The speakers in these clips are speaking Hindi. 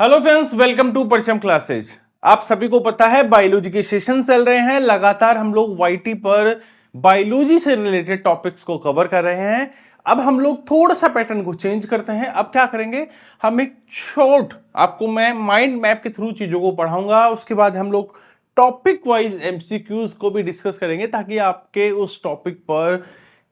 Hello friends, welcome to Paricham classes. आप सभी को पता है बायोलॉजी के सेशन चल रहे हैं। लगातार हम लोग वाईटी पर बायोलॉजी से रिलेटेड टॉपिक्स को कवर कर रहे हैं। अब हम लोग थोड़ा सा पैटर्न को चेंज करते हैं। अब क्या करेंगे, हम एक शॉर्ट आपको मैं माइंड मैप के थ्रू चीजों को पढ़ाऊंगा। उसके बाद हम लोग टॉपिक वाइज एमसीक्यूज को भी डिस्कस करेंगे ताकि आपके उस टॉपिक पर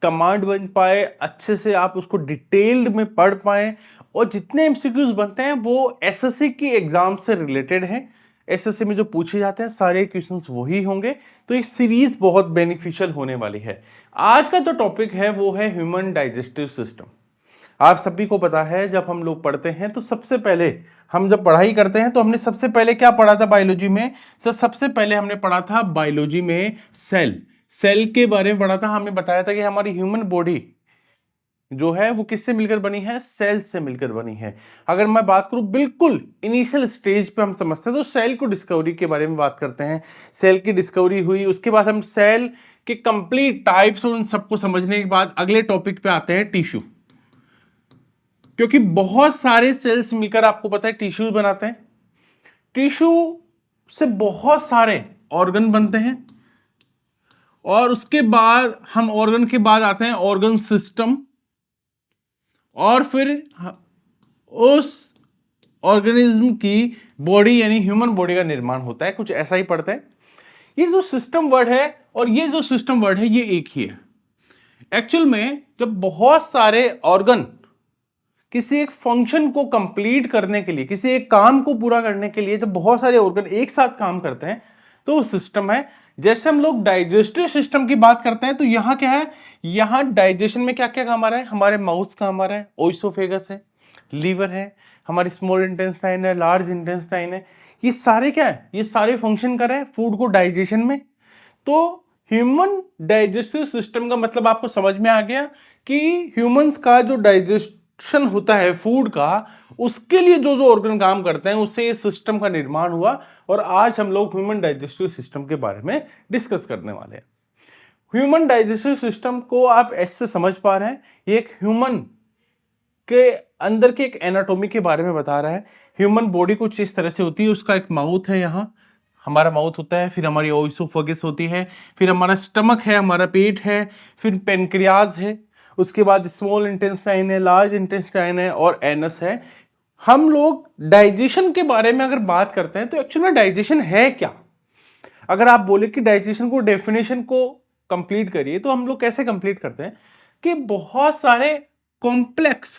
कमांड बन पाए, अच्छे से आप उसको डिटेल्ड में पढ़ पाए। और जितने एमसीक्यूज बनते हैं वो एसएससी की एग्जाम से रिलेटेड हैं। एसएससी में जो पूछे जाते हैं सारे क्वेश्चंस वही होंगे। तो ये सीरीज बहुत बेनिफिशियल होने वाली है। आज का जो टॉपिक है वो है ह्यूमन डाइजेस्टिव सिस्टम। आप सभी को पता है जब हम लोग पढ़ते हैं तो सबसे पहले हम जब पढ़ाई करते हैं तो हमने सबसे पहले क्या पढ़ा था बायोलॉजी में। तो सबसे पहले हमने पढ़ा था बायोलॉजी में सेल सेल के बारे में पढ़ा था। हमने बताया था कि हमारी ह्यूमन बॉडी जो है वो किससे मिलकर बनी है, सेल से मिलकर बनी है। अगर मैं बात करूं बिल्कुल इनिशियल स्टेज पे हम समझते हैं तो सेल को डिस्कवरी के बारे में बात करते हैं। सेल की डिस्कवरी हुई, उसके बाद हम सेल के कंप्लीट टाइप्स और उन सबको समझने के बाद अगले टॉपिक पे आते हैं टिश्यू। क्योंकि बहुत सारे सेल्स मिलकर आपको पता है टिश्यूज बनाते हैं। टिश्यू से बहुत सारे ऑर्गन बनते हैं और उसके बाद हम ऑर्गन के बाद आते हैं ऑर्गन सिस्टम। और फिर उस ऑर्गेनिज्म की बॉडी यानी ह्यूमन बॉडी का निर्माण होता है। कुछ ऐसा ही पढ़ते हैं। ये जो सिस्टम वर्ड है और ये जो सिस्टम वर्ड है ये एक ही है। एक्चुअल में जब बहुत सारे ऑर्गन किसी एक फंक्शन को कंप्लीट करने के लिए, किसी एक काम को पूरा करने के लिए जब बहुत सारे ऑर्गन एक साथ काम करते हैं तो वो सिस्टम है। जैसे हम लोग डाइजेस्टिव सिस्टम की बात करते हैं तो यहां क्या है, यहां डाइजेशन में क्या क्या काम आ रहा है, हमारे माउथ काम आ रहा है, ओइसोफेगस है, लीवर है, हमारी स्मॉल इंटेस्टाइन है, लार्ज इंटेस्टाइन है। ये सारे क्या है, ये सारे फंक्शन कर रहे हैं फूड को डाइजेशन में। तो ह्यूमन डाइजेस्टिव सिस्टम का मतलब आपको समझ में आ गया कि ह्यूमंस का जो डाइजेशन होता है फूड का, उसके लिए जो जो ऑर्गन काम करते हैं उससे ये सिस्टम का निर्माण हुआ। और आज हम लोग ह्यूमन डाइजेस्टिव सिस्टम के बारे में डिस्कस करने वाले हैं। ह्यूमन डाइजेस्टिव सिस्टम को आप ऐसे समझ पा रहे हैं, ये एक ह्यूमन के अंदर के एक एनाटॉमी के बारे में बता रहा है। ह्यूमन बॉडी कुछ इस तरह से होती है। उसका एक माउथ है, यहाँ हमारा माउथ होता है, फिर हमारी ओइसोफेगस होती है, फिर हमारा स्टमक है, हमारा पेट है, फिर पेनक्रियाज है, उसके बाद स्मॉल इंटेस्टाइन है, लार्ज इंटेस्टाइन है और एनस है। हम लोग डाइजेशन के बारे में अगर बात करते हैं तो एक्चुअली में डाइजेशन है क्या। अगर आप बोले कि डाइजेशन को डेफिनेशन को कंप्लीट करिए तो हम लोग कैसे कंप्लीट करते हैं कि बहुत सारे कॉम्प्लेक्स,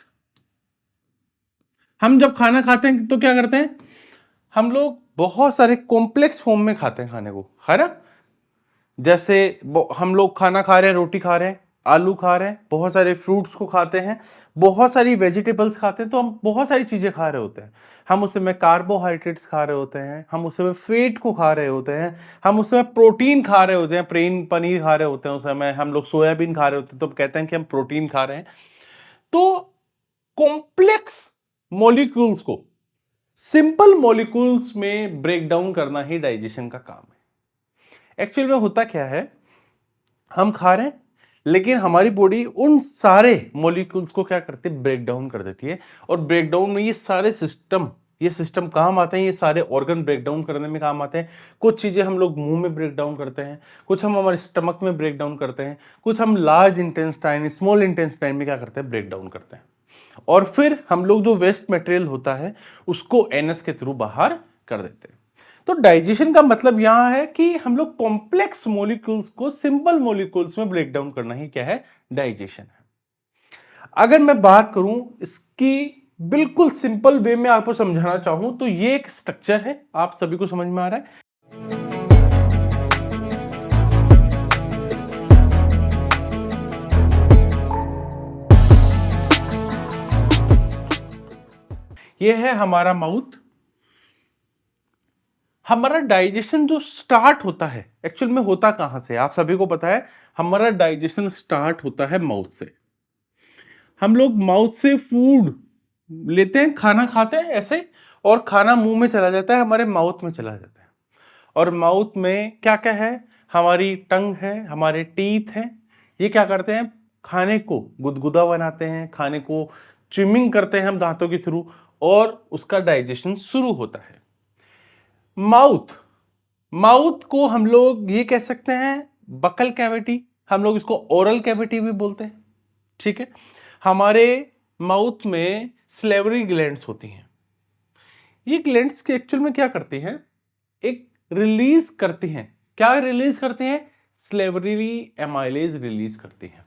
हम जब खाना खाते हैं तो क्या करते हैं, हम लोग बहुत सारे कॉम्प्लेक्स फॉर्म में खाते हैं खाने को, है ना। जैसे हम लोग खाना खा रहे हैं, रोटी खा रहे हैं, आलू खा रहे हैं, बहुत सारे फ्रूट्स को खाते हैं, बहुत सारी वेजिटेबल्स खाते हैं, तो हम बहुत सारी चीजें खा रहे होते हैं। हम उसमें कार्बोहाइड्रेट्स खा रहे होते हैं, हम उसमें फैट को खा रहे होते हैं, हम उसमें प्रोटीन खा रहे होते हैं, पनीर खा रहे होते हैं, उस समय हम लोग सोयाबीन खा रहे होते हैं तो हम कहते हैं कि हम प्रोटीन खा रहे हैं। तो कॉम्प्लेक्स मॉलिक्यूल्स को सिंपल मॉलिक्यूल्स में ब्रेक डाउन करना ही डाइजेशन का काम है। एक्चुअल में होता क्या है, हम खा रहे हैं लेकिन हमारी बॉडी उन सारे मॉलिक्यूल्स को क्या करती है, ब्रेक डाउन कर देती है। और ब्रेक डाउन में ये सिस्टम काम आते हैं, ये सारे ऑर्गन ब्रेक डाउन करने में काम आते हैं। कुछ चीजें हम लोग मुंह में ब्रेक डाउन करते हैं, कुछ हम हमारे स्टमक में ब्रेक डाउन करते हैं, कुछ हम लार्ज इंटेस्टाइन, स्मॉल इंटेस्टाइन में क्या करते हैं, ब्रेक डाउन करते हैं। और फिर हम लोग जो वेस्ट मटेरियल होता है उसको एनएस के थ्रू बाहर कर देते हैं। तो डाइजेशन का मतलब यहां है कि हम लोग कॉम्प्लेक्स मॉलिक्यूल्स को सिंपल मॉलिक्यूल्स में ब्रेक डाउन करना ही क्या है, डाइजेशन है। अगर मैं बात करूं इसकी बिल्कुल सिंपल वे में आपको समझाना चाहूं तो ये एक स्ट्रक्चर है, आप सभी को समझ में आ रहा है। ये है हमारा माउथ। हमारा डाइजेशन जो स्टार्ट होता है एक्चुअल में होता कहां से, आप सभी को पता है, हमारा डाइजेशन स्टार्ट होता है माउथ से। हम लोग माउथ से फूड लेते हैं, खाना खाते हैं ऐसे, और खाना मुंह में चला जाता है, हमारे माउथ में चला जाता है। और माउथ में क्या क्या है, हमारी टंग है, हमारे टीथ हैं। ये क्या करते हैं, खाने को गुदगुदा बनाते हैं, खाने को च्यूमिंग करते हैं हम दांतों के थ्रू। और उसका डाइजेशन शुरू होता है। माउथ को हम लोग ये कह सकते हैं बकल कैविटी, हम लोग इसको ओरल कैविटी भी बोलते हैं। ठीक है, हमारे माउथ में सलेवरी ग्लैंड्स होती हैं। ये ग्लैंड्स के एक्चुअल में क्या करती हैं, एक रिलीज करती हैं। क्या रिलीज करती हैं? सलेवरी एमाइलेज रिलीज करती हैं।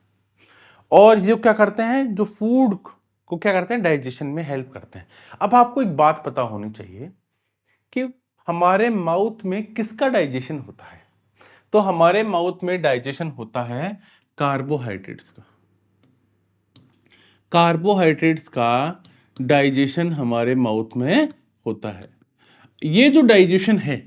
और ये क्या करते हैं, जो फूड को क्या करते हैं, डाइजेशन में हेल्प करते हैं। अब आपको एक बात पता होनी चाहिए कि हमारे माउथ में किसका डाइजेशन होता है। तो हमारे माउथ में डाइजेशन होता है कार्बोहाइड्रेट्स का। कार्बोहाइड्रेट्स का डाइजेशन हमारे माउथ में होता है। ये जो डाइजेशन है,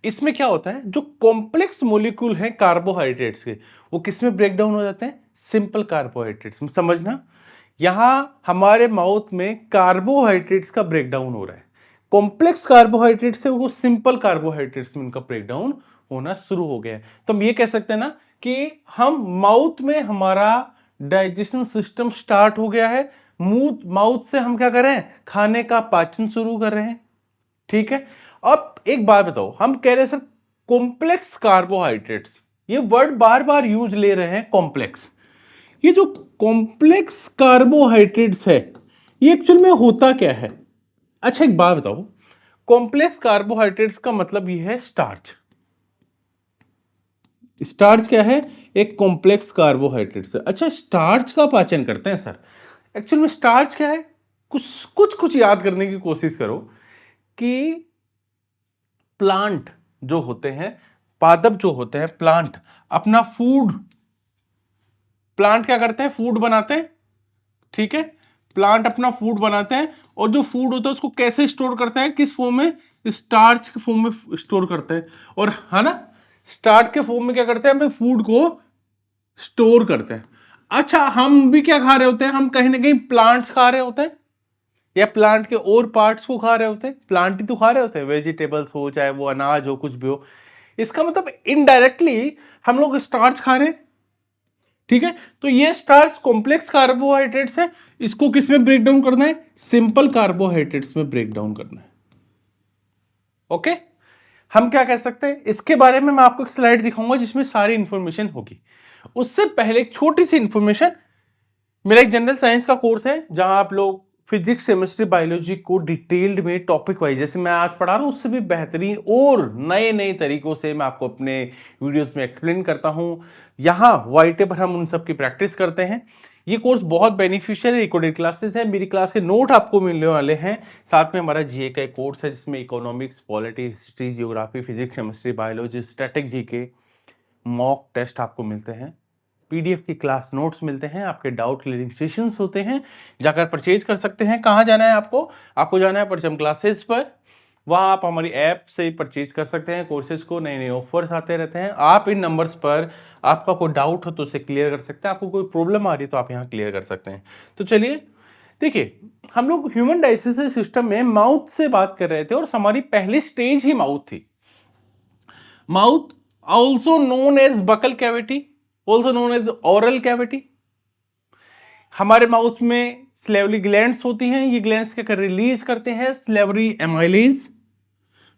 इसमें क्या होता है, जो कॉम्प्लेक्स मॉलिक्यूल है कार्बोहाइड्रेट्स के, वो किस में ब्रेक डाउन हो जाते हैं, सिंपल कार्बोहाइड्रेट्स में। समझना, यहां हमारे माउथ में कार्बोहाइड्रेट्स का ब्रेकडाउन हो रहा है। कॉम्प्लेक्स कार्बोहाइड्रेट से वो सिंपल कार्बोहाइड्रेट्स में उनका ब्रेकडाउन होना शुरू हो गया है। तो हम ये कह सकते हैं ना कि हम माउथ में हमारा डाइजेशन सिस्टम स्टार्ट हो गया है। माउथ से हम क्या कर रहे हैं, खाने का पाचन शुरू कर रहे हैं। ठीक है, अब एक बात बताओ, हम कह रहे हैं सर कॉम्प्लेक्स कार्बोहाइड्रेट्स, ये वर्ड बार बार यूज ले रहे हैं कॉम्प्लेक्स। ये जो कॉम्प्लेक्स कार्बोहाइड्रेट्स है, ये एक्चुअल में होता क्या है? अच्छा एक बात बताओ, कॉम्प्लेक्स कार्बोहाइड्रेट्स का मतलब ये है स्टार्च। स्टार्च क्या है? एक कॉम्प्लेक्स कार्बोहाइड्रेट्स है। अच्छा, स्टार्च का पाचन करते हैं सर। एक्चुअल में स्टार्च क्या है, कुछ याद करने की कोशिश करो कि प्लांट जो होते हैं, पादप जो होते हैं, प्लांट अपना फूड, प्लांट क्या करते हैं, फूड बनाते हैं। ठीक है, प्लांट अपना फूड बनाते हैं और जो फूड होता है उसको कैसे स्टोर करते हैं, किस फॉर्म में, स्टार्च के फॉर्म में स्टोर करते हैं। और है ना, स्टार्च के फॉर्म में क्या करते हैं, अपने फूड को स्टोर करते हैं। अच्छा, हम भी क्या खा रहे होते हैं, हम कहीं ना कहीं प्लांट्स खा रहे होते हैं या प्लांट के और पार्ट्स को खा रहे होते हैं। प्लांट ही तो खा रहे होते हैं, वेजिटेबल्स हो चाहे वो अनाज हो, कुछ भी हो। इसका मतलब इनडायरेक्टली हम लोग स्टार्च खा रहे हैं। ठीक है, तो ये स्टार्च कॉम्प्लेक्स कार्बोहाइड्रेट्स है, इसको किस में ब्रेक डाउन करना है, सिंपल कार्बोहाइड्रेट्स में ब्रेक डाउन करना है। ओके, हम क्या कह सकते हैं इसके बारे में, मैं आपको एक स्लाइड दिखाऊंगा जिसमें सारी इंफॉर्मेशन होगी। उससे पहले एक छोटी सी इंफॉर्मेशन, मेरा एक जनरल साइंस का कोर्स है जहां आप लोग फिजिक्स, केमिस्ट्री, बायोलॉजी को डिटेल्ड में टॉपिक वाइज, जैसे मैं आज पढ़ा रहा हूं उससे भी बेहतरीन और नए नए तरीकों से मैं आपको अपने वीडियोस में एक्सप्लेन करता हूं। यहाँ वाईटे पर हम उन सब की प्रैक्टिस करते हैं। ये कोर्स बहुत बेनिफिशियल है, रिकॉर्डेड क्लासेस है, मेरी क्लास के नोट आपको मिलने वाले हैं। साथ में हमारा जीए का एक कोर्स है जिसमें economics, polity, history, geography, physics, chemistry, biology, static GK, mock test आपको मिलते हैं, पीडीएफ की क्लास नोट्स मिलते हैं, आपके डाउट क्लियरिंग सेशंस होते हैं, जाकर परचेज कर सकते हैं। कहाँ जाना है आपको जाना है परचम क्लासेस पर। वहाँ आप हमारी ऐप से परचेज कर सकते हैं कोर्सेज को, नए नए ऑफर्स आते रहते हैं। आप इन नंबर्स पर आपका कोई डाउट हो तो उसे क्लियर कर सकते हैं, आपको कोई प्रॉब्लम आ रही है तो आप यहाँ क्लियर कर सकते हैं। तो चलिए देखिए, हम लोग ह्यूमन डाइजेस्टिव सिस्टम में माउथ से बात कर रहे थे और हमारी पहली स्टेज ही माउथ थी। Mouth also known as buccal cavity, also known as oral cavity. हमारे माउथ में स्लेवरी ग्लैंड्स होती हैं, ये ग्लैंड्स क्या रिलीज करते हैं स्लेवरी एमाइलेज।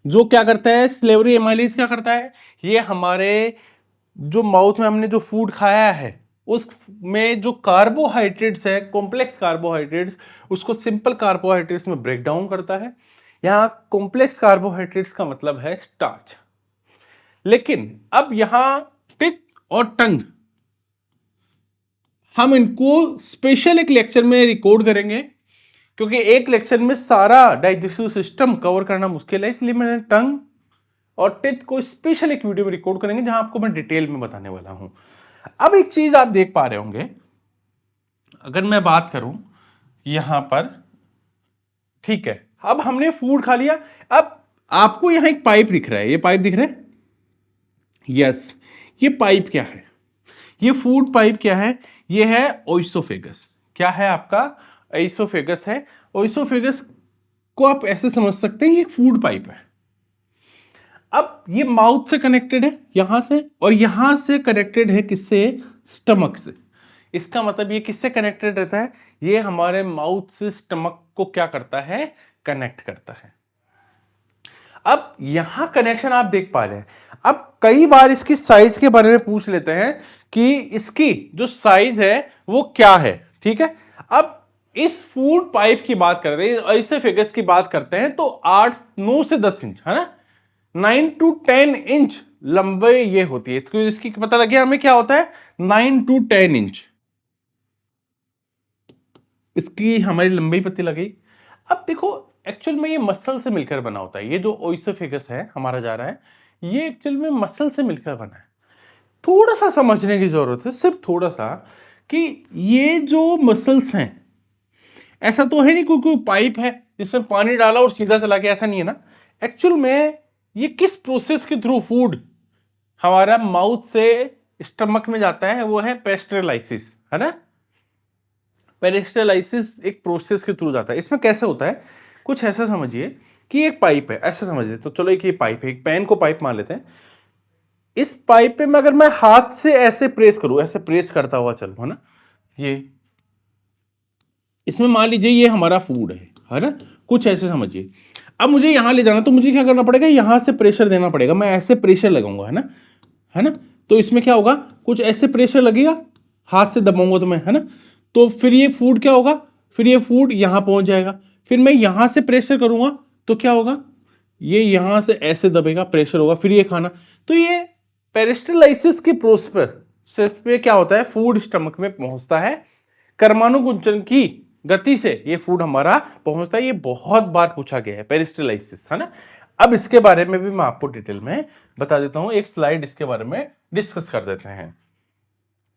जो क्या करता है, स्लेवरी एमाइलेज क्या करता है, ये हमारे जो माउथ में हमने जो फूड खाया है उसमें जो कार्बोहाइड्रेट्स है, कॉम्प्लेक्स कार्बोहाइड्रेट्स, उसको सिंपल कार्बोहाइड्रेट्स में ब्रेक डाउन करता है। यहां कॉम्प्लेक्स कार्बोहाइड्रेट्स का मतलब है स्टार्च। लेकिन अब यहां टिप और टंग, हम इनको स्पेशल एक लेक्चर में रिकॉर्ड करेंगे क्योंकि एक लेक्चर में सारा डाइजेस्टिव सिस्टम कवर करना मुश्किल है, इसलिए मैंने टंग और टिथ को स्पेशल एक वीडियो में रिकॉर्ड करेंगे जहां आपको मैं डिटेल में बताने वाला हूं। अब एक चीज आप देख पा रहे होंगे, अगर मैं बात करूं यहां पर, ठीक है, अब हमने फूड खा लिया। अब आपको यहां एक पाइप दिख रहा है, ये पाइप दिख रहा है, यस। ये पाइप क्या है, ये फूड पाइप क्या है, ये है ओइसोफेगस। क्या है आपका, ओइसोफेगस है। ओइसोफेगस को आप ऐसे समझ सकते हैं, ये एक फूड पाइप है। अब ये माउथ से कनेक्टेड है यहां से, और यहां से कनेक्टेड है किससे, स्टमक से। इसका मतलब ये किससे कनेक्टेड रहता है, ये हमारे माउथ से स्टमक को क्या करता है, कनेक्ट करता है। अब यहां कनेक्शन आप देख पा रहे हैं। अब कई बार इसकी साइज के बारे में पूछ लेते हैं कि इसकी जो साइज है वो क्या है, ठीक है। अब इस फूड पाइप की बात करते हैं, ऐसे फिगर्स की बात करते हैं तो 9 से 10 इंच है ना, 9 to 10 इंच लंबाई ये होती है। तो इसकी पता लगे हमें क्या होता है, 9 to 10 इंच इसकी हमारी लंबाई पता लगी। अब देखो एक्चुअल में ये मसल से मिलकर बना होता है, ये जो ओइसोफेगस है हमारा जा रहा है, ये एक्चुअल में मसल से मिलकर बना है। थोड़ा सा समझने की जरूरत है, सिर्फ थोड़ा सा, कि ये जो मसल्स हैं, ऐसा तो है नहीं कोई पाइप है जिसमें पानी डाला और सीधा चला गया, ऐसा नहीं है ना। एक्चुअल में ये किस प्रोसेस के थ्रू फूड हमारा माउथ से स्टमक में जाता है, वो है पेस्टरलाइसिस, है ना। पेरिस्टलाइसिस एक प्रोसेस के थ्रू जाता है। इसमें कैसे होता है, कुछ ऐसा समझिए कि एक पाइप है, ऐसे समझिए। तो चलो एक ये पाइप है, एक पेन को पाइप मान लेते हैं। इस पाइप पे मैं अगर मैं हाथ से ऐसे प्रेस करूं, ऐसे प्रेस करता हुआ चलूं, है ना, ये इसमें मान लीजिए ये हमारा फूड है ना, कुछ ऐसे समझिए। अब मुझे यहां ले जाना, तो मुझे क्या करना पड़ेगा, यहां से प्रेशर देना पड़ेगा। मैं ऐसे प्रेशर लगाऊंगा, है ना। तो इसमें क्या होगा, कुछ ऐसे प्रेशर लगेगा, हाथ से दबाऊंगा तो मैं, है ना। तो फिर ये फूड क्या होगा, फिर ये फूड यहां पहुंच जाएगा। फिर मैं यहां से प्रेशर करूंगा तो क्या होगा, ये यहां से ऐसे दबेगा, प्रेशर होगा, फिर ये खाना। तो ये पेरिस्टलाइसिस के प्रोसेस पे क्या होता है, फूड स्टमक में पहुंचता है, कर्मानुकुंचन की गति से ये फूड हमारा पहुंचता है। ये बहुत बार पूछा गया है पेरिस्टलाइसिस, है ना। अब इसके बारे में भी मैं आपको डिटेल में बता देता हूं, एक स्लाइड इसके बारे में डिस्कस कर देते हैं।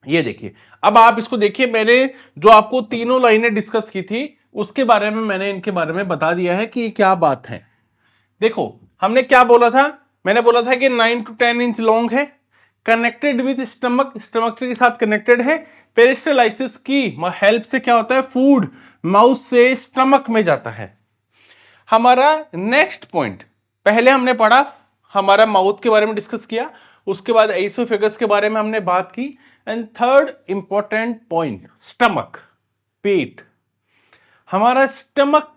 ये देखिए, अब आप इसको देखिए, मैंने जो आपको तीनों लाइनें डिस्कस की थी उसके बारे में मैंने इनके बारे में बता दिया है कि क्या बात है। देखो हमने क्या बोला था, मैंने बोला था कि 9 to 10 इंच लॉन्ग है, कनेक्टेड विद स्टमक, स्टमक के साथ कनेक्टेड है। पेरिस्टलाइसिस की हेल्प से क्या होता है, फूड माउथ से स्टमक में जाता है। हमारा नेक्स्ट पॉइंट, पहले हमने पढ़ा, हमारा माउथ के बारे में डिस्कस किया, उसके बाद एसोफेगस के बारे में हमने बात की, and third important point stomach, पेट। हमारा स्टमक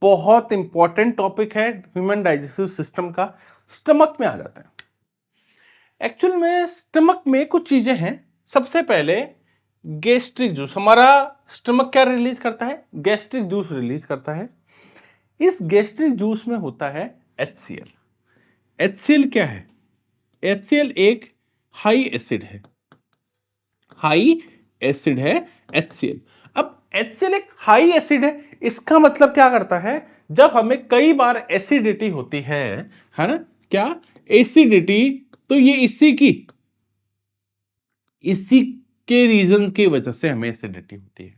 बहुत इंपॉर्टेंट टॉपिक है ह्यूमन डाइजेस्टिव सिस्टम का, स्टमक में आ जाता है। एक्चुअल में स्टमक में कुछ चीजें हैं। सबसे पहले गैस्ट्रिक जूस, हमारा स्टमक क्या रिलीज करता है, गैस्ट्रिक जूस रिलीज करता है। इस गैस्ट्रिक जूस में होता है HCl। HCl क्या है, HCl एक हाई एसिड है, हाई एसिड है HCl। अब HCl एक हाई एसिड है, इसका मतलब क्या करता है, जब हमें कई बार एसिडिटी होती है ना, क्या एसिडिटी, तो ये इसी के रीजन की वजह से हमें एसिडिटी होती है।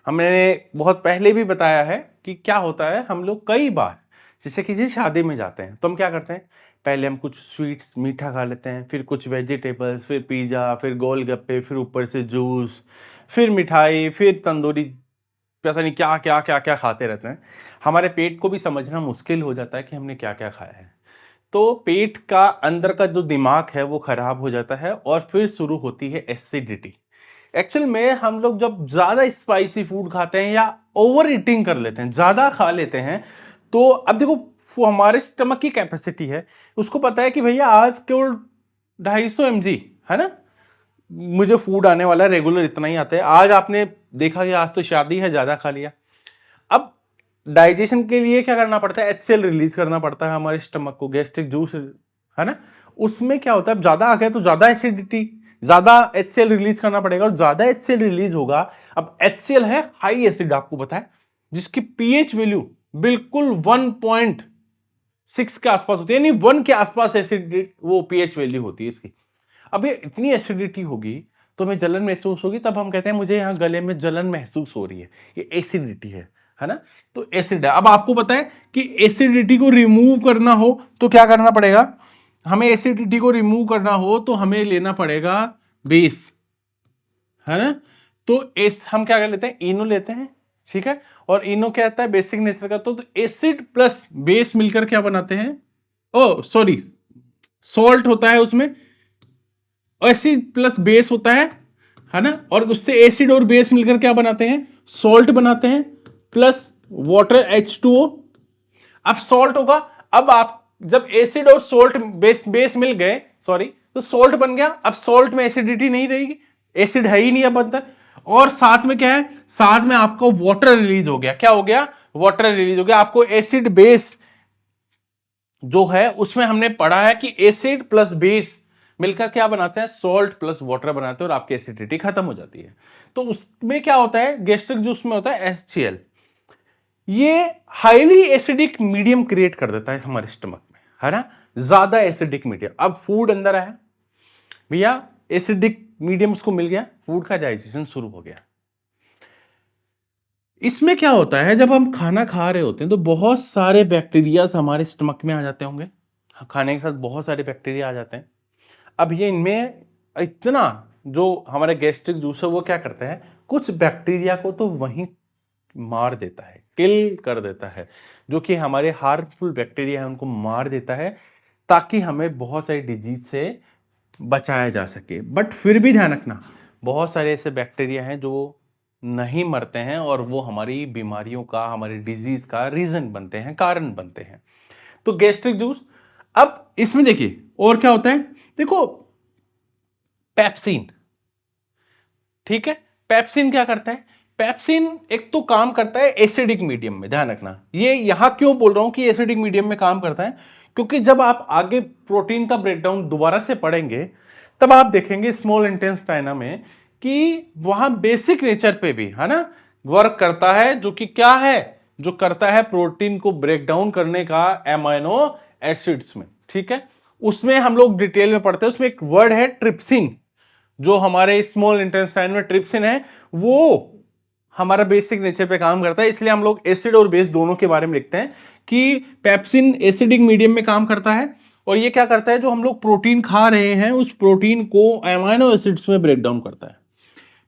हमने बहुत पहले भी बताया है कि क्या होता है, हम लोग कई बार जैसे किसी शादी में जाते हैं तो हम क्या करते हैं, पहले हम कुछ स्वीट्स मीठा खा लेते हैं, फिर कुछ वेजिटेबल्स, फिर पिज़्ज़ा, फिर गोलगप्पे, फिर ऊपर से जूस, फिर मिठाई, फिर तंदूरी, पता नहीं क्या क्या क्या क्या खाते रहते हैं। हमारे पेट को भी समझना मुश्किल हो जाता है कि हमने क्या क्या खाया है। तो पेट का अंदर का जो दिमाग है वो खराब हो जाता है और फिर शुरू होती है एसिडिटी। एक्चुअल में हम लोग जब ज्यादा स्पाइसी फूड खाते हैं या ओवर ईटिंग कर लेते हैं, ज्यादा खा लेते हैं, तो अब देखो हमारे स्टमक की कैपेसिटी है, उसको पता है कि भैया आज केवल 250 mg है ना, मुझे फूड आने वाला है, रेगुलर इतना ही आता है। आज आपने देखा कि आज तो शादी है, ज्यादा खा लिया। अब डाइजेशन के लिए क्या करना पड़ता है, HCl रिलीज करना पड़ता है हमारे स्टमक को, गैस्ट्रिक जूस, है ना। उसमें क्या होता है, ज्यादा आ गया तो ज्यादा एसिडिटी, ज्यादा HCl रिलीज करना पड़ेगा और ज्यादा HCl रिलीज होगा। अब HCl है हाई एसिड, आपको पता है, जिसकी pH वैल्यू बिल्कुल 1.6 के आसपास होती है, यानी 1 के आसपास एसिड वो pH वैल्यू होती है इसकी। अब ये इतनी एसिडिटी होगी तो हमें जलन महसूस होगी, तब हम कहते हैं मुझे यहाँ गले में जलन महसूस हो रही है, ये एसिडिटी है ना। तो एसिड है। अब आपको पता है कि एसिडिटी को रिमूव करना हो तो क्या करना पड़ेगा, हमें एसिडिटी को रिमूव करना हो तो हमें लेना पड़ेगा बेस, है ना। तो हम क्या कर लेते हैं, इनो लेते हैं, ठीक है। और इनो क्या आता है, बेसिक नेचर का। तो एसिड प्लस बेस मिलकर क्या बनाते हैं, ओ सॉरी, सॉल्ट होता है उसमें, एसिड प्लस बेस होता है है ना, और उससे एसिड और बेस मिलकर क्या बनाते हैं, सॉल्ट बनाते हैं, प्लस वाटर H2O। अब सॉल्ट होगा, अब आप जब एसिड और सॉल्ट बेस बेस मिल गए, सॉरी, तो सॉल्ट बन गया। अब सॉल्ट में एसिडिटी नहीं रहेगी, एसिड है ही नहीं अब अंदर। और साथ में क्या है, साथ में आपको वाटर रिलीज हो गया। क्या हो गया, वाटर रिलीज हो गया। आपको एसिड बेस जो है उसमें हमने पढ़ा है कि एसिड प्लस बेस मिलकर क्या बनाते हैं, सॉल्ट प्लस वाटर बनाते हैं, और आपकी एसिडिटी खत्म हो जाती है। तो उसमें क्या होता है, गैस्ट्रिक जूस में होता है HCl। ये हाईली एसिडिक मीडियम क्रिएट कर देता है हमारे स्टमक में, है ना, ज्यादा एसिडिक मीडियम। अब फूड अंदर आया भैया, एसिडिक मीडियम उसको मिल गया, फूड का डाइजेशन शुरू हो गया। इसमें क्या होता है, जब हम खाना खा रहे होते हैं तो बहुत सारे बैक्टीरिया हमारे स्टमक में आ जाते होंगे, खाने के साथ बहुत सारे बैक्टीरिया आ जाते हैं। अब ये इनमें इतना, जो हमारे गैस्ट्रिक जूस है वो क्या करते हैं, कुछ बैक्टीरिया को तो वहीं मार देता है, किल कर देता है, जो कि हमारे हार्मफुल बैक्टीरिया है उनको मार देता है, ताकि हमें बहुत सारी डिजीज से बचाया जा सके। बट फिर भी ध्यान रखना, बहुत सारे ऐसे बैक्टीरिया हैं जो नहीं मरते हैं, और वो हमारी बीमारियों का, हमारी डिजीज का रीजन बनते हैं, कारण बनते हैं। तो गैस्ट्रिक जूस, अब इसमें देखिए और क्या होता है, देखो पेप्सिन, ठीक है, पेप्सिन क्या करता है, पेप्सिन एक तो काम करता है एसिडिक मीडियम में। ध्यान रखना, ये यहां क्यों बोल रहा हूं कि एसिडिक मीडियम में काम करता है, क्योंकि जब आप आगे प्रोटीन का ब्रेकडाउन दोबारा से पढ़ेंगे तब आप देखेंगे स्मॉल इंटेस्टाइना में कि वहां बेसिक नेचर पे भी, है ना, वर्क करता है, जो कि क्या है, जो करता है प्रोटीन को ब्रेक डाउन करने का एमाइनो एसिड्स में, ठीक है। उसमें हम लोग डिटेल में पढ़ते हैं, उसमें एक वर्ड है ट्रिप्सिन, जो हमारे स्मॉल इंटेस्टाइन में ट्रिप्सिन है, वो हमारा बेसिक नेचर पे काम करता है। इसलिए हम लोग एसिड और बेस दोनों के बारे में लिखते हैं कि पेप्सिन एसिडिक मीडियम में काम करता है, और ये क्या करता है, जो हम लोग प्रोटीन खा रहे हैं उस प्रोटीन को एमाइनो एसिड्स में ब्रेक डाउन करता है।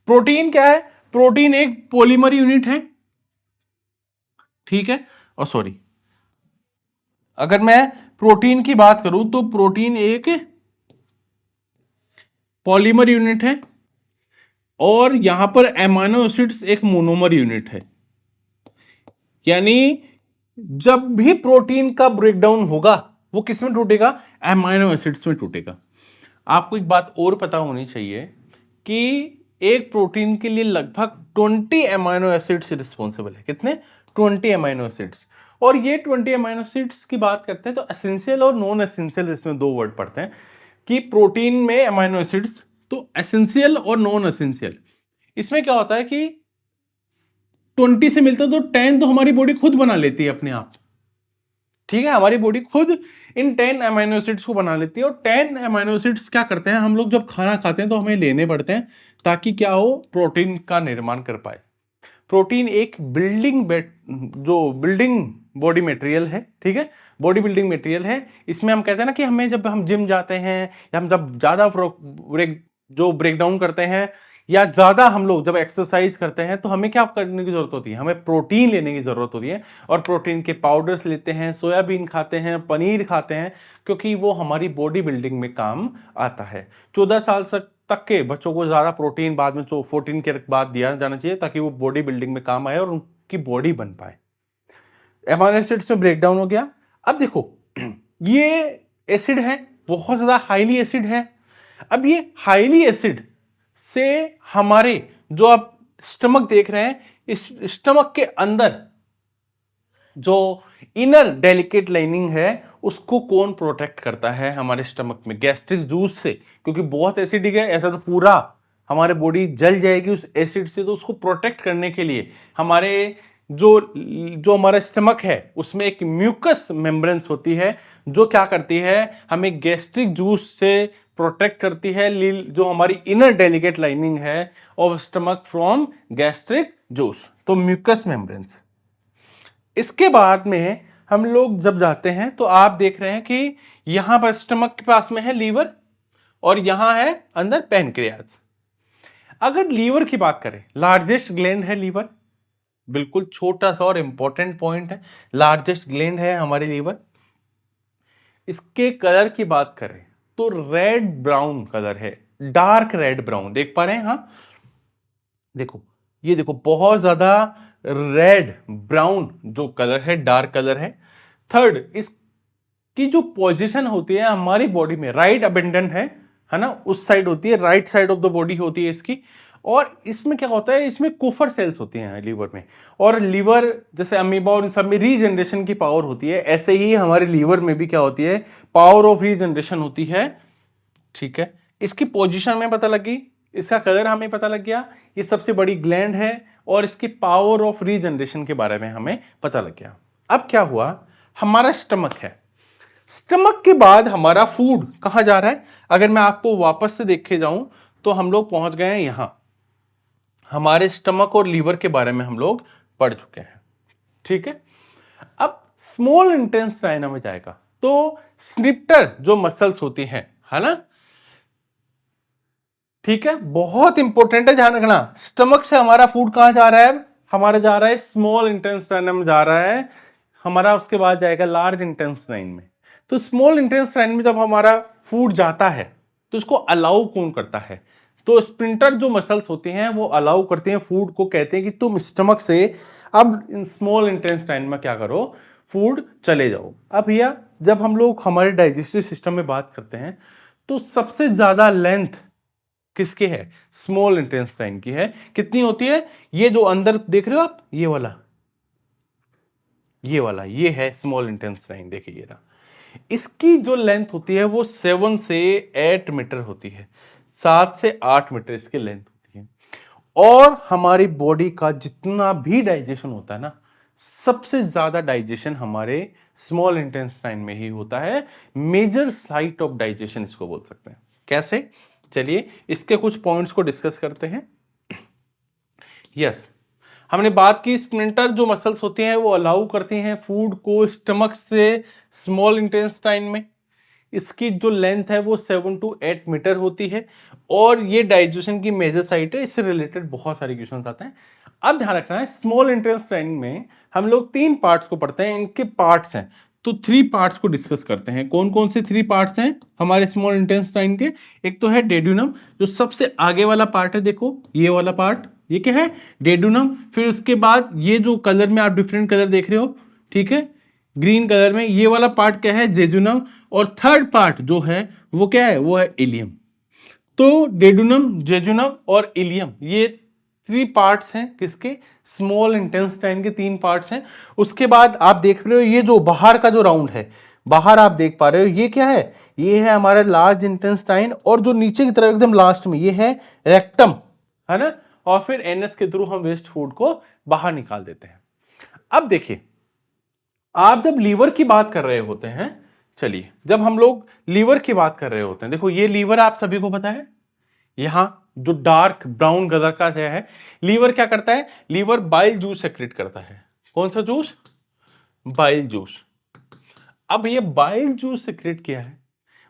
प्रोटीन क्या है, प्रोटीन एक पॉलीमर यूनिट है, ठीक है। और सॉरी, अगर मैं प्रोटीन की बात करूं तो प्रोटीन एक पॉलीमर यूनिट है, और यहां पर एमाइनो एसिड्स एक मोनोमर यूनिट है। यानी जब भी प्रोटीन का ब्रेकडाउन होगा वो किस में टूटेगा, एमाइनो एसिड्स में टूटेगा। आपको एक बात और पता होनी चाहिए कि एक प्रोटीन के लिए लगभग 20 एमाइनो एसिड्स रिस्पॉन्सिबल है। कितने, 20 एमाइनो एसिड्स। और ये 20 एमाइनो एसिड्स की बात करते हैं तो एसेंशियल और नॉन एसेंशियल, इसमें दो वर्ड पढ़ते हैं कि प्रोटीन में एमाइनो एसिड्स, तो एसेंशियल और नॉन एसेंशियल। इसमें क्या होता है कि 20 से मिलता है तो 10 तो हमारी बॉडी खुद बना लेती है अपने आप, ठीक है, हमारी बॉडी खुद इन 10 अमीनो एसिड्स को बना लेती है। और 10 अमीनो एसिड्स क्या करते हैं, हम लोग जब खाना खाते हैं तो हमें लेने पड़ते हैं, ताकि क्या हो, प्रोटीन का निर्माण कर पाए। प्रोटीन एक जो बिल्डिंग बॉडी मटेरियल है, ठीक है, बॉडी बिल्डिंग मटेरियल है। इसमें हम कहते हैं ना कि हमें जब हम जिम जाते हैं, या हम जब ज्यादा ब्रेकडाउन करते हैं, या ज्यादा हम लोग जब एक्सरसाइज करते हैं, तो हमें क्या करने की जरूरत होती है, हमें प्रोटीन लेने की जरूरत होती है। और प्रोटीन के पाउडर्स लेते हैं, सोयाबीन खाते हैं, पनीर खाते हैं, क्योंकि वो हमारी बॉडी बिल्डिंग में काम आता है। 14 साल तक के बच्चों को ज्यादा प्रोटीन बाद में 14 के बाद दिया जाना चाहिए, ताकि वो बॉडी बिल्डिंग में काम आए और उनकी बॉडी बन पाए। एमाइनो एसिड्स में ब्रेकडाउन हो गया। अब देखो ये एसिड है, बहुत ज्यादा हाईली एसिड है। अब ये हाईली एसिड से हमारे जो आप स्टमक देख रहे हैं, इस स्टमक के अंदर जो इनर डेलिकेट लाइनिंग है उसको कौन प्रोटेक्ट करता है हमारे स्टमक में, गैस्ट्रिक जूस से, क्योंकि बहुत एसिडिक है, ऐसा तो पूरा हमारे बॉडी जल जाएगी उस एसिड से। तो उसको प्रोटेक्ट करने के लिए हमारे जो जो हमारा स्टमक है उसमें एक म्यूकस मेम्ब्रेन्स होती है, जो क्या करती है, हमें गैस्ट्रिक जूस से प्रोटेक्ट करती है, जो हमारी इनर डेलिकेट लाइनिंग है of stomach from gastric juice, तो म्यूकस मेम्ब्रेन्स। इसके बाद में हम लोग जब जाते हैं तो आप देख रहे हैं कि यहां पर स्टमक के पास में है लीवर, और यहां है अंदर पैनक्रियाज। अगर लीवर की बात करें, लार्जेस्ट ग्लैंड है लीवर, बिल्कुल छोटा सा और इंपॉर्टेंट पॉइंट है, लार्जेस्ट ग्लैंड है हमारी लीवर। इसके कलर की बात करें तो रेड ब्राउन कलर है, डार्क रेड ब्राउन, देख पा रहे हैं, हाँ, देखो, ये देखो बहुत ज्यादा रेड ब्राउन जो कलर है, डार्क कलर है। थर्ड, इसकी जो पोजीशन होती है हमारी बॉडी में, राइट अबेंडेंट है ना, उस साइड होती है, right side of the body होती है इसकी। और इसमें क्या होता है, इसमें कुफर सेल्स होती हैं लीवर में। और लीवर जैसे अमीबा और इन सब में रीजनरेशन की पावर होती है, ऐसे ही हमारे लीवर में भी क्या होती है, पावर ऑफ रीजनरेशन होती है। ठीक है, इसकी पोजीशन हमें पता लगी, इसका कलर हमें पता लग गया, ये सबसे बड़ी ग्लैंड है, और इसकी पावर ऑफ रीजनरेशन के बारे में हमें पता लग गया। अब क्या हुआ, हमारा स्टमक है। स्टमक के बाद हमारा फूड कहां जा रहा है, अगर मैं आपको वापस से देखे जाऊं तो हम लोग पहुंच गए हैं यहां। हमारे स्टमक और लीवर के बारे में हम लोग पढ़ चुके हैं। ठीक है, अब स्मॉल इंटेस्टाइन में जाएगा तो स्निप्टर जो मसल्स होती हैं, है ना, ठीक है, बहुत इंपॉर्टेंट है, ध्यान रखना। स्टमक से हमारा फूड कहां जा रहा है, हमारा जा रहा है स्मॉल इंटेस्टाइन में जा रहा है हमारा, उसके बाद जाएगा लार्ज इंटेस्टाइन में। तो स्मॉल इंटेस्टाइन में जब हमारा फूड जाता है तो इसको अलाउ कौन करता है, तो स्प्रिंटर जो मसल्स होती हैं वो अलाउ करते हैं फूड को, कहते हैं कि तुम स्टमक से अब स्मॉल इंटेस्टाइन में क्या करो, फूड चले जाओ। अब भैया जब हम लोग हमारे डाइजेस्टिव सिस्टम में बात करते हैं तो सबसे ज्यादा लेंथ किसकी है, स्मॉल इंटेस्टाइन की है। कितनी होती है, ये जो अंदर देख रहे हो आप, ये वाला, ये है स्मॉल इंटेस्टाइन, देखिए ये रहा। इसकी जो लेंथ होती है वो 7 से 8 मीटर होती है, 7 से 8 मीटर इसकी लेंथ होती है। और हमारी बॉडी का जितना भी डाइजेशन होता है ना, सबसे ज्यादा डाइजेशन हमारे स्मॉल इंटेस्टाइन में ही होता है। मेजर साइट ऑफ डाइजेशन इसको बोल सकते हैं। कैसे, चलिए इसके कुछ पॉइंट्स को डिस्कस करते हैं। यस, हमने बात की स्प्लिंटर जो मसल्स होती हैं वो अलाउ करती हैं फूड को स्टमक से स्मॉल इंटेस्टाइन में। इसकी जो लेंथ है वो 7 to 8 मीटर होती है, और ये डाइजेशन की मेजर साइट है। इससे रिलेटेड बहुत सारे क्वेश्चन आते हैं। अब ध्यान रखना है, स्मॉल इंटेस्टाइन में हम लोग 3 पार्ट्स को पढ़ते हैं, इनके पार्ट्स हैं, तो 3 पार्ट्स को डिस्कस करते हैं। कौन कौन से 3 पार्ट्स हैं हमारे स्मॉल इंटेस्टाइन के, एक तो है डेड्यूनम, जो सबसे आगे वाला पार्ट है, देखो ये वाला पार्ट, ये क्या है, डेड्यूनम। फिर उसके बाद ये जो कलर में आप डिफरेंट कलर देख रहे हो, ठीक है, ग्रीन कलर में, ये वाला पार्ट क्या है, जेजुनम। और थर्ड पार्ट जो है वो क्या है, वो है इलियम। तो डेडुनम, जेजुनम और इलियम, ये 3 पार्ट्स हैं किसके, स्मॉल इंटेस्टाइन के 3 पार्ट्स हैं। उसके बाद आप देख रहे हो ये जो बाहर का जो राउंड है, बाहर आप देख पा रहे हो ये क्या है, ये है हमारा लार्ज इंटेस्टाइन, और जो नीचे की तरफ एकदम लास्ट में ये है रेक्टम, है ना। और फिर एनएस के थ्रू हम वेस्ट फूड को बाहर निकाल देते हैं। अब देखिए, आप जब लीवर की बात कर रहे होते हैं, चलिए जब हम लोग लीवर की बात कर रहे होते हैं, देखो ये लीवर आप सभी को पता है, यहां जो डार्क ब्राउन कलर का है, लीवर क्या करता है, लीवर बाइल जूस सेक्रेट करता है। कौन सा जूस, बाइल जूस। अब ये बाइल जूस सेक्रेट किया है,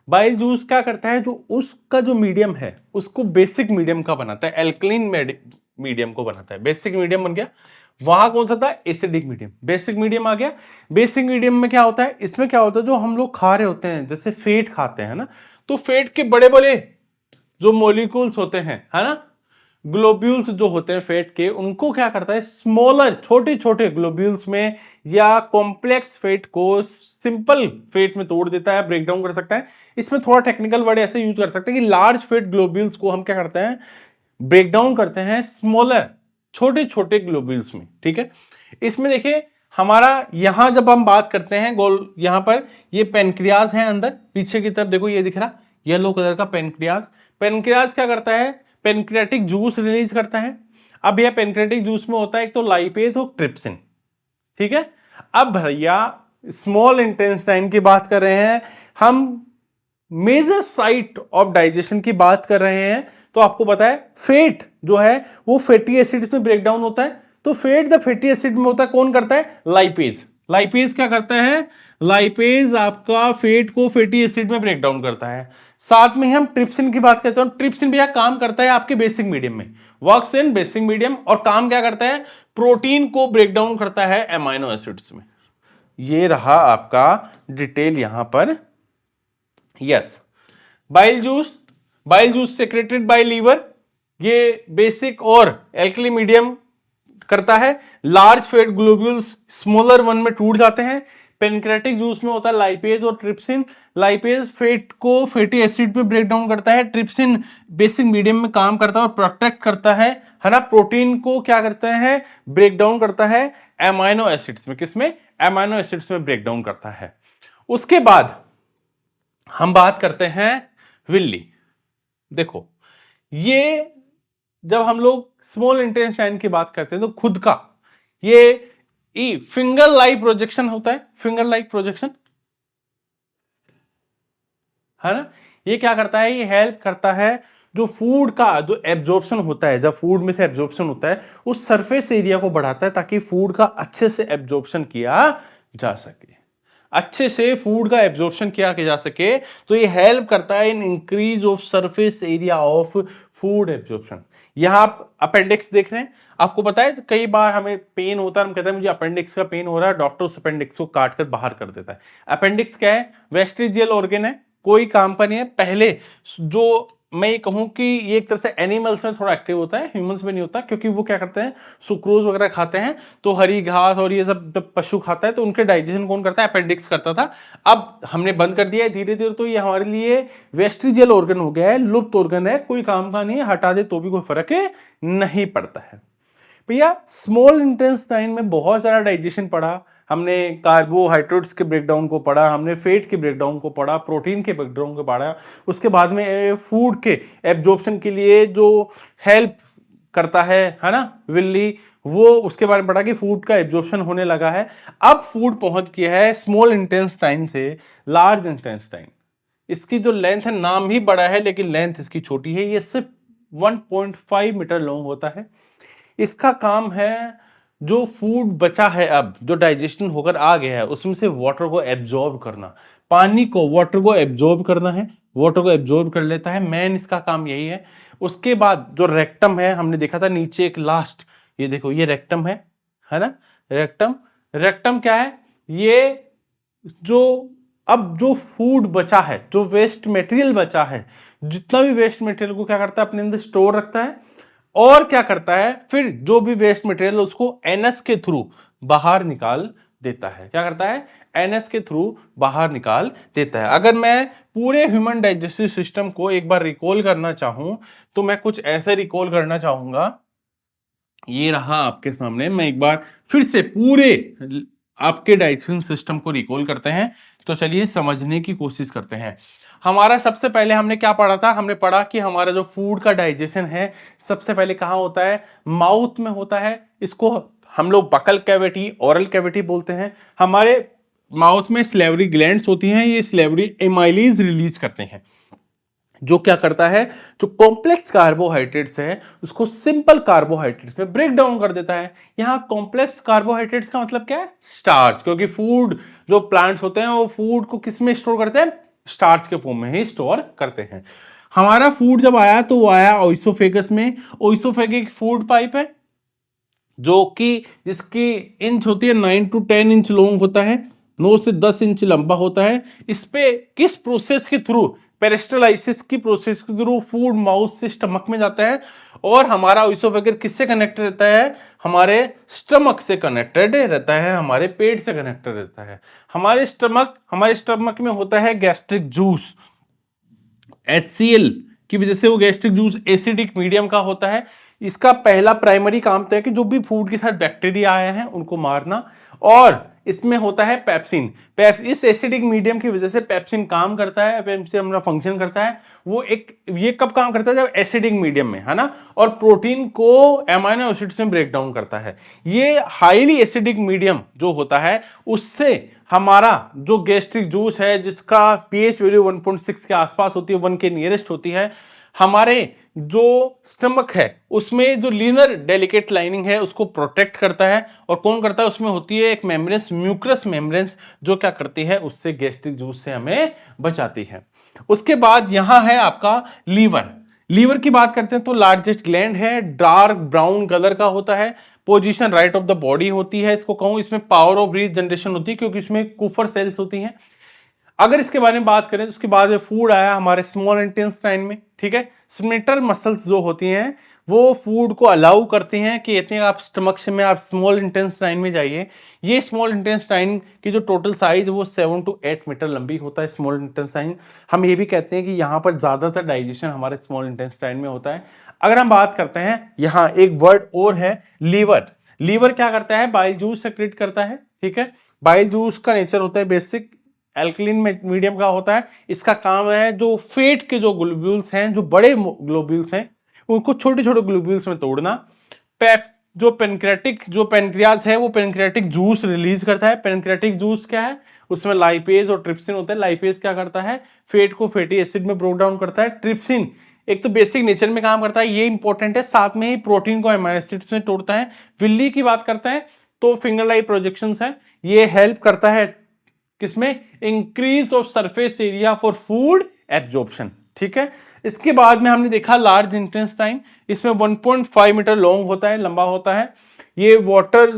बाइल जूस क्या करता है, जो उसका जो मीडियम है उसको बेसिक मीडियम का बनाता है, एल्कलीन मीडियम को बनाता है। बेसिक मीडियम बन गया, वहां कौन सा था, एसिडिक मीडियम, बेसिक मीडियम आ गया। बेसिक मीडियम में क्या होता है, इसमें क्या होता है, जो हम लोग खा रहे होते हैं, जैसे फेट खाते हैं ना, तो फेट के बड़े बड़े जो मॉलिक्यूल्स होते हैं, है ना, ग्लोब्यूल्स जो होते हैं फेट के, उनको क्या करता है, स्मॉलर छोटे छोटे ग्लोब्यूल्स में या कॉम्प्लेक्स फेट को सिंपल फेट में तोड़ देता है, ब्रेक डाउन कर सकता है। इसमें थोड़ा टेक्निकल वर्ड ऐसे यूज कर सकते हैं कि लार्ज फेट ग्लोब्यूल्स को हम क्या करते हैं, ब्रेक डाउन करते हैं स्मॉलर छोटे छोटे ग्लोब्यूल्स में। ठीक है, इसमें देखिए हमारा यहां जब हम बात करते हैं गोल, यहां पर ये पेनक्रियाज है, अंदर पीछे की तरफ देखो ये दिख रहा येलो कलर का पेनक्रियाज। पेनक्रियाज क्या करता है, पेनक्रियाटिक जूस रिलीज करता है। अब यह पेनक्रियाटिक जूस में होता है एक तो लाइपेज और ट्रिप्सिन। ठीक है, अब भैया स्मॉल इंटेस्टाइन की बात कर रहे हैं हम, मेजर साइट ऑफ डाइजेशन की बात कर रहे हैं, तो आपको पता है फेट जो है वो फैटी एसिड्स में ब्रेक डाउन होता है। तो फेट द फैटी एसिड में होता है, कौन करता है, लाइपेज। लाइपेज क्या करता है, लाइपेज आपका फेट को फैटी एसिड में ब्रेक डाउन करता है। साथ में हम ट्रिप्सिन की बात करते हैं, ट्रिप्सिन भैया काम करता है आपके बेसिक मीडियम में, वर्क्स इन बेसिक मीडियम, और काम क्या करता है, प्रोटीन को ब्रेक डाउन करता है एमाइनो एसिड्स में। ये रहा आपका डिटेल यहां पर। Yes, bile juice secreted by liver, ये बेसिक और एल्कली मीडियम करता है। Large fat globules smaller one में टूट जाते हैं। पेनक्रेटिक जूस में होता है लाइपेज और ट्रिप्सिन। लाइपेज फैट को फैटी एसिड पे ब्रेक डाउन करता है। ट्रिप्सिन बेसिक मीडियम में काम करता है और प्रोटेक्ट करता है ना। प्रोटीन को क्या करता है, ब्रेक डाउन करता है एमाइनो एसिड्स में। किसमें? एमाइनो एसिड्स में ब्रेक डाउन करता है। उसके बाद हम बात करते हैं विल्ली। देखो, ये जब हम लोग स्मॉल इंटेस्टाइन की बात करते हैं तो खुद का ये फिंगर लाइक प्रोजेक्शन होता है। फिंगर लाइक प्रोजेक्शन है ना। ये क्या करता है, ये हेल्प करता है जो फूड का जो एब्जॉर्प्शन होता है, जब फूड में से एब्जॉर्प्शन होता है उस सरफेस एरिया को बढ़ाता है ताकि फूड का अच्छे से एब्जॉर्प्शन किया जा सके। अच्छे से फूड का एब्जॉर्प्शन किया जा सके तो ये हेल्प करता है in increase of surface area of food absorption. यहां आप अपेंडिक्स देख रहे हैं। आपको पता है कई बार हमें पेन होता है, हम कहते हैं मुझे अपेंडिक्स का पेन हो रहा है, डॉक्टर उस अपेंडिक्स को काट कर बाहर कर देता है। अपेंडिक्स क्या है? वेस्टिजियल ऑर्गन है, कोई काम का नहीं है। पहले जो मैं ये कहूं कि ये एक तरह से एनिमल्स में थोड़ा एक्टिव होता है, ह्यूमंस में नहीं होता, क्योंकि वो क्या करते हैं, सुक्रोज वगैरह खाते हैं, तो हरी घास और ये सब जब पशु खाता है तो उनके डाइजेशन कौन करता है? अपेंडिक्स करता था। अब हमने बंद कर दिया है धीरे धीरे, तो ये हमारे लिए वेस्टिजियल ऑर्गन हो गया है, लुप्त ऑर्गन है, कोई काम का नहीं है, हटा दे तो भी कोई फर्क नहीं पड़ता है। भैया स्मॉल इंटेस्टाइन में बहुत सारा डाइजेशन पढ़ा हमने, कार्बोहाइड्रेट्स के ब्रेकडाउन को पढ़ा हमने, फैट के ब्रेकडाउन को पढ़ा, प्रोटीन के ब्रेकडाउन को पढ़ा। उसके बाद में फूड के एब्जॉर्प्शन के लिए जो हेल्प करता है ना विल्ली, वो उसके बारे में पढ़ा कि फूड का एब्जॉर्प्शन होने लगा है। अब फूड पहुंच गया है स्मॉल इंटेस्टाइन से लार्ज इंटेस्टाइन। इसकी जो लेंथ है, नाम ही बड़ा है लेकिन लेंथ इसकी छोटी है। ये सिर्फ 1.5 मीटर लॉन्ग होता है। इसका काम है जो फूड बचा है, अब जो डाइजेशन होकर आ गया है उसमें से वाटर को एब्जॉर्ब करना, पानी को, वाटर को एब्जॉर्ब करना है, वाटर को एब्जॉर्ब कर लेता है, मेन इसका काम यही है। उसके बाद जो रेक्टम है, हमने देखा था नीचे एक लास्ट, ये देखो ये रेक्टम है ना, रेक्टम। रेक्टम क्या है? ये जो अब जो फूड बचा है, जो वेस्ट मटेरियल बचा है, जितना भी वेस्ट मटेरियल को क्या करता है, अपने अंदर स्टोर रखता है और क्या करता है, फिर जो भी वेस्ट मटेरियल उसको एनएस के थ्रू बाहर निकाल देता है। क्या करता है? एनएस के थ्रू बाहर निकाल देता है। अगर मैं पूरे ह्यूमन डाइजेस्टिव सिस्टम को एक बार रिकॉल करना चाहूं तो मैं कुछ ऐसे रिकॉल करना चाहूंगा। ये रहा आपके सामने, मैं एक बार फिर से पूरे आपके डाइजेशन सिस्टम को रिकॉल करते हैं। तो चलिए समझने की कोशिश करते हैं। हमारा सबसे पहले हमने क्या पढ़ा था? हमने पढ़ा कि हमारा जो फूड का डाइजेशन है सबसे पहले कहाँ होता है? माउथ में होता है। इसको हम लोग बकल कैविटी, ओरल कैविटी बोलते हैं। हमारे माउथ में स्लेवरी ग्लैंड्स होती हैं, ये स्लेवरी एमाइलीज रिलीज करते हैं, जो क्या करता है, जो कॉम्प्लेक्स कार्बोहाइड्रेट्स है उसको सिंपल कार्बोहाइड्रेट्स में ब्रेक डाउन कर देता है। यहां कॉम्प्लेक्स कार्बोहाइड्रेट्स का मतलब क्या है? स्टार्च, क्योंकि फूड जो प्लांट्स होते हैं वो फूड को किस में स्टोर करते हैं? स्टार्च के फॉर्म में ही स्टोर करते हैं। हमारा फूड जब आया तो वो आया ओइसोफेगस में। ओइसोफेगिक फूड पाइप है जो कि जिसकी इंच होती है 9 to 10 इंच लॉन्ग होता है, 9 से 10 इंच लंबा होता है। इस पे किस प्रोसेस के थ्रू? पेरिस्टलाइसिस की प्रोसेस के थ्रू फूड माउथ से स्टमक में जाता है। और हमारा ओइसोफेगर किससे कनेक्टेड रहता है? हमारे स्टमक से कनेक्टेड रहता है, हमारे पेट से कनेक्टेड रहता है। हमारे स्टमक में होता है गैस्ट्रिक जूस, HCl की वजह से वो गैस्ट्रिक जूस एसिडिक मीडियम का होता है। इसका पहला प्राइमरी काम तो है कि जो भी फूड के साथ बैक्टीरिया आए हैं उनको मारना। और इसमें होता है पेप्सिन। इस एसिडिक मीडियम की वजह से पेप्सिन काम करता है, पेप्सिन अपना फंक्शन करता है। वो एक, ये कब काम करता है? जब एसिडिक मीडियम में, है ना। और प्रोटीन को एमाइनो एसिड्स में ब्रेक डाउन करता है। ये हाईली एसिडिक मीडियम जो होता है उससे हमारा जो गैस्ट्रिक जूस है, जिसका पीएच वैल्यू 1.6 के आसपास होती है, 1 के नियरेस्ट होती है, हमारे जो स्टमक है उसमें जो लीनर डेलिकेट लाइनिंग है उसको प्रोटेक्ट करता है। और कौन करता है? उसमें होती है एक मेम्ब्रेन्स, म्यूक्रस मेम्ब्रेन्स, जो क्या करती है, उससे गैस्ट्रिक जूस से हमें बचाती है। उसके बाद यहां है आपका लीवर। लीवर की बात करते हैं तो लार्जेस्ट ग्लैंड है, डार्क ब्राउन कलर का होता है, position right of the body होती है। इसको कहूं, इसमें पावर ऑफ रीजनरेशन होती है क्योंकि इसमें कुफर सेल्स होती हैं। अगर इसके बारे में बात करें तो उसके बाद में फूड आया हमारे स्मॉल इंटेस्टाइन में, ठीक है। स्मेटल मसल्स जो होती हैं वो फूड को अलाउ करती हैं कि इतने आप स्टमक से में आप स्मॉल इंटेस्टाइन में जाइए। ये स्मॉल इंटेस्टाइन की जो टोटल साइज है वो 7 to 8 मीटर लंबी होता है स्मॉल इंटेस्टाइन। हम ये भी कहते हैं कि यहाँ पर ज्यादातर डाइजेशन हमारे स्मॉल इंटेस्टाइन में होता है। अगर हम बात करते हैं, यहाँ एक वर्ड और है, लीवर। लीवर क्या करता है, बाइल जूस सेक्रेट करता है, ठीक है। बाइल जूस का नेचर होता है बेसिक एल्कलीन मीडियम का होता है। इसका काम है जो फेट के जो ग्लोब्यूल्स हैं, जो बड़े ग्लोब्यूल्स हैं, उनको छोटे छोटे ग्लोब्यूल्स में तोड़ना। जो पेनक्रेटिक जो पेनक्रियाज है वो पेनक्रेटिक जूस रिलीज करता है। पेनक्रेटिक जूस क्या है, उसमें लाइपेज और ट्रिप्सिन होता है। लाइपेज क्या करता है, फेट को फैटी एसिड में ब्रोक डाउन करता है। ट्रिप्सिन एक तो बेसिक नेचर में काम करता है, ये इंपॉर्टेंट है, साथ में ही प्रोटीन को अमीनो एसिड्स में तोड़ता है। विल्ली की बात करते हैं तो फिंगर लाइक प्रोजेक्शंस है, ये हेल्प करता है किसमें, increase of surface area for food absorption, ठीक है। इसके बाद में हमने देखा लार्ज इंटेस्टाइन, इसमें 1.5 मीटर लॉन्ग होता है, लंबा होता है। ये वाटर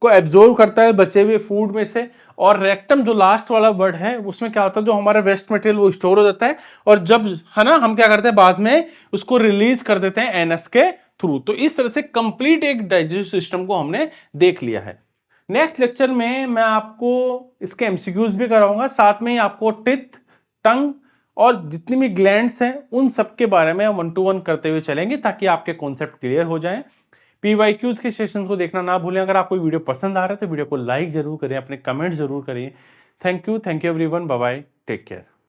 को एब्जॉर्ब करता है बचे हुए फूड में से। और रेक्टम जो लास्ट वाला वर्ड है उसमें क्या होता है, जो हमारा वेस्ट मटेरियल वो स्टोर हो जाता है और जब है ना हम क्या करते हैं बाद में उसको रिलीज कर देते हैं एनएस के थ्रू। तो इस तरह से कंप्लीट एक डाइजेस्टिव सिस्टम को हमने देख लिया है। नेक्स्ट लेक्चर में मैं आपको इसके एमसीक्यूज भी कराऊंगा, साथ में ही आपको टिथ, टंग और जितनी भी ग्लैंड्स हैं उन सब के बारे में 1 to 1 करते हुए चलेंगे ताकि आपके कॉन्सेप्ट क्लियर हो जाएं। पीवाईक्यूज के सेशंस को देखना ना भूलें। अगर आपको वीडियो पसंद आ रहा है तो वीडियो को लाइक जरूर करें, अपने कमेंट जरूर करें। Thank you everyone, bye bye, take care.